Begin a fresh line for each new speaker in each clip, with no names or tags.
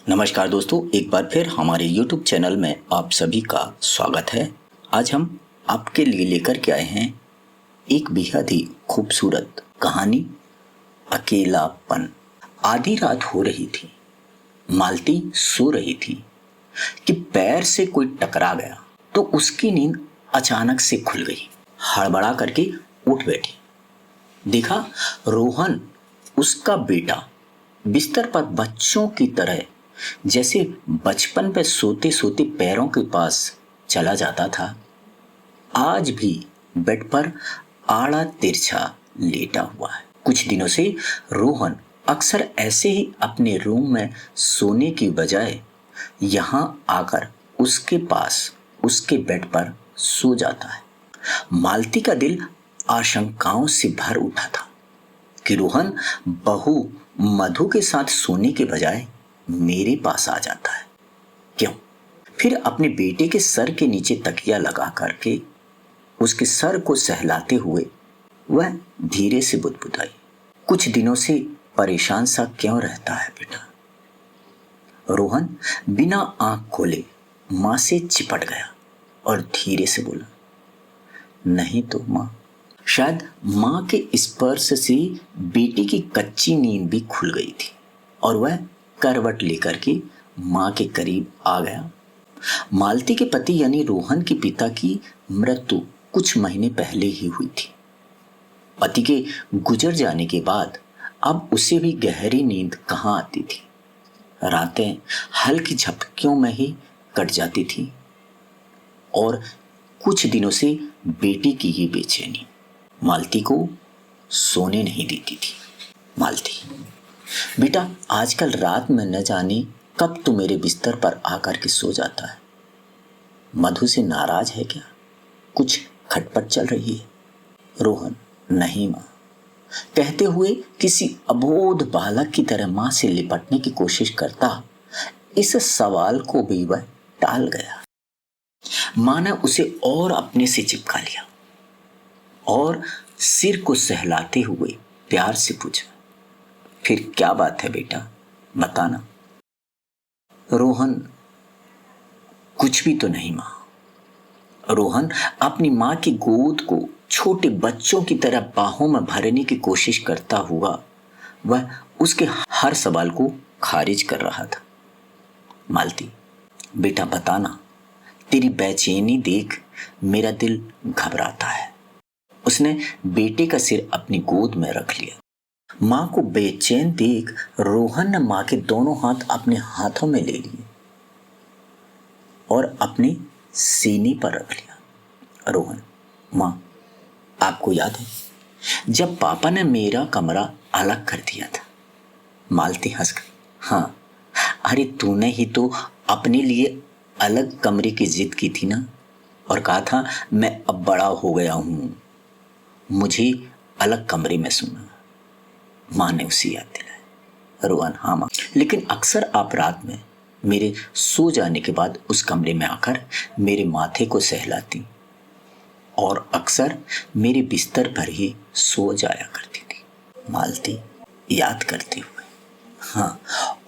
नमस्कार दोस्तों, एक बार फिर हमारे YouTube चैनल में आप सभी का स्वागत है। आज हम आपके लिए लेकर के आए हैं एक बेहद ही खूबसूरत कहानी, अकेलापन। आधी रात हो रही थी, मालती सो रही थी कि पैर से कोई टकरा गया तो उसकी नींद अचानक से खुल गई। हड़बड़ा करके उठ बैठी, देखा रोहन, उसका बेटा, बिस्तर पर बच्चों की तरह जैसे बचपन में सोते सोते पैरों के पास चला जाता था, आज भी बेड पर आड़ा तिरछा लेटा हुआ है। कुछ दिनों से रोहन अक्सर ऐसे ही अपने रूम में सोने की बजाय यहाँ आकर उसके पास उसके बेड पर सो जाता है। मालती का दिल आशंकाओं से भर उठा था कि रोहन बहू मधु के साथ सोने के बजाय मेरे पास आ जाता है। क्यों? फिर अपने बेटे के सर के नीचे तकिया लगा करके उसके सर को सहलाते हुए वह धीरे से बुदबुदाई, कुछ दिनों से परेशान सा क्यों रहता है बेटा? रोहन बिना आंख खोले मां से चिपट गया और धीरे से बोला, नहीं तो मां। शायद मां के स्पर्श से बेटी की कच्ची नींद भी खुल गई थी और वह करवट लेकर के मां के करीब आ गया। मालती के पति यानी रोहन के पिता की मृत्यु कुछ महीने पहले ही हुई थी। पति के गुजर जाने के बाद अब उसे भी गहरी नींद कहाँ आती थी। रातें हल्की झपकियों में ही कट जाती थी और कुछ दिनों से बेटी की ही बेचैनी मालती को सोने नहीं देती थी। मालती, बेटा, आजकल रात में न जाने कब तू मेरे बिस्तर पर आकर के सो जाता है। मधु से नाराज है क्या? कुछ खटपट चल रही है? रोहन, नहीं मां, कहते हुए किसी अबोध बालक की तरह मां से लिपटने की कोशिश करता इस सवाल को भी वह टाल गया। मां ने उसे और अपने से चिपका लिया और सिर को सहलाते हुए प्यार से पूछा, फिर क्या बात है बेटा, बताना। रोहन, कुछ भी तो नहीं मां। रोहन अपनी मां की गोद को छोटे बच्चों की तरह बाहों में भरने की कोशिश करता हुआ वह उसके हर सवाल को खारिज कर रहा था। मालती, बेटा बताना, तेरी बेचैनी देख मेरा दिल घबराता है। उसने बेटे का सिर अपनी गोद में रख लिया। मां को बेचैन देख रोहन ने मां के दोनों हाथ अपने हाथों में ले लिए और अपने सीने पर रख लिया। रोहन, मां, आपको याद है जब पापा ने मेरा कमरा अलग कर दिया था? मालती हंस गई। हाँ, अरे तूने ही तो अपने लिए अलग कमरे की जिद की थी ना, और कहा था मैं अब बड़ा हो गया हूं, मुझे अलग कमरे में सोना। मां ने उसे याद दिलाया। रोहन, हाँ मां, लेकिन अक्सर आप रात में मेरे सो जाने के बाद उस कमरे में आकर मेरे माथे को सहलाती और अक्सर मेरे बिस्तर पर ही सो जाया करती थी। मालती याद करते हुए, हाँ,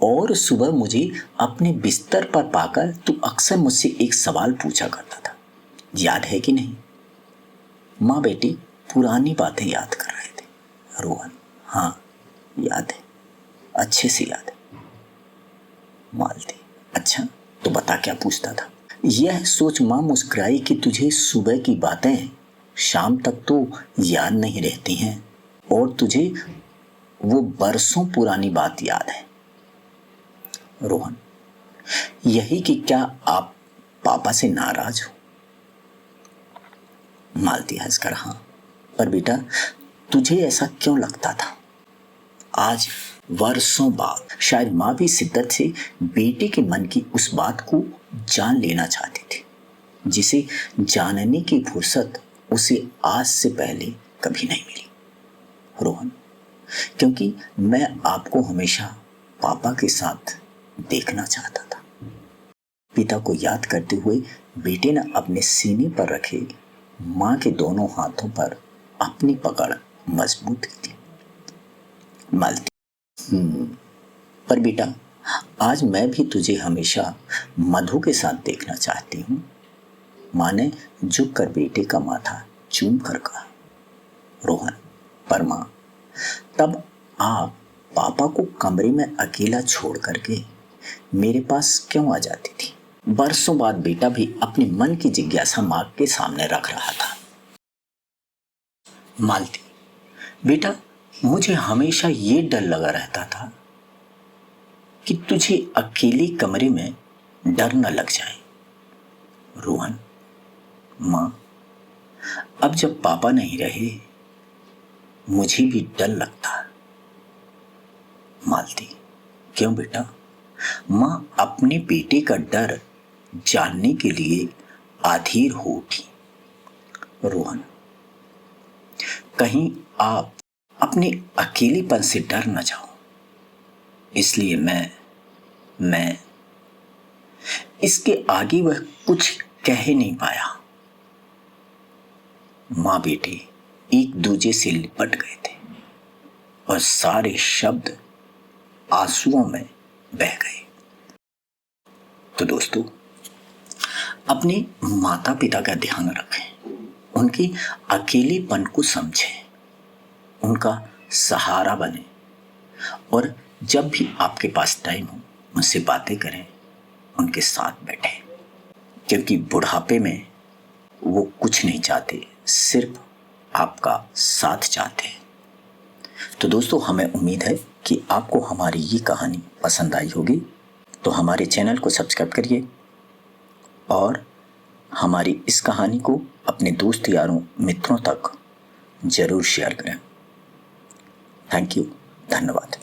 और सुबह मुझे अपने बिस्तर पर पाकर तू अक्सर मुझसे एक सवाल पूछा करता था, याद है कि नहीं? मां बेटी पुरानी बातें याद कर रहे थे। रोहन, हाँ याद है, अच्छे से याद है। मालती, अच्छा तो बता क्या पूछता था? यह सोच मां मुस्कुराई कि तुझे सुबह की बातें शाम तक तो याद नहीं रहती हैं और तुझे वो बरसों पुरानी बात याद है। रोहन, यही कि क्या आप पापा से नाराज हो? मालती हंसकर, हाँ, पर बेटा तुझे ऐसा क्यों लगता था? आज वर्षों बाद शायद मां भी शिद्दत से बेटे के मन की उस बात को जान लेना चाहती थी जिसे जानने की फुर्सत उसे आज से पहले कभी नहीं मिली। रोहन, क्योंकि मैं आपको हमेशा पापा के साथ देखना चाहता था। पिता को याद करते हुए बेटे ने अपने सीने पर रखे मां के दोनों हाथों पर अपनी पकड़ मजबूत की थी। मालती, पर बेटा आज मैं भी तुझे हमेशा मधु के साथ देखना चाहती हूँ। माँ ने झुक कर बेटे का माथा चूम कर कहा। रोहन, पर माँ, तब आप पापा को कमरे में अकेला छोड़ करके मेरे पास क्यों आ जाती थी? बरसों बाद बेटा भी अपने मन की जिज्ञासा माँ के सामने रख रहा था। मालती, बेटा, मुझे हमेशा ये डर लगा रहता था कि तुझे अकेले कमरे में डर न लग जाए। रोहन, माँ, अब जब पापा नहीं रहे मुझे भी डर लगता। मालती, क्यों बेटा? माँ अपने बेटे का डर जानने के लिए अधीर हो उठी। रोहन, कहीं आप अपने अकेलेपन से डर न जाओ, इसलिए मैं इसके आगे वह कुछ कह ही नहीं पाया। माँ बेटे एक दूजे से लिपट गए थे और सारे शब्द आंसुओं में बह गए। तो दोस्तों, अपने माता पिता का ध्यान रखें, उनके अकेलेपन को समझें, उनका सहारा बने और जब भी आपके पास टाइम हो उनसे बातें करें, उनके साथ बैठें, क्योंकि बुढ़ापे में वो कुछ नहीं चाहते, सिर्फ आपका साथ चाहते हैं। तो दोस्तों, हमें उम्मीद है कि आपको हमारी ये कहानी पसंद आई होगी। तो हमारे चैनल को सब्सक्राइब करिए और हमारी इस कहानी को अपने दोस्त यारों मित्रों तक जरूर शेयर करें। थैंक यू, धन्यवाद।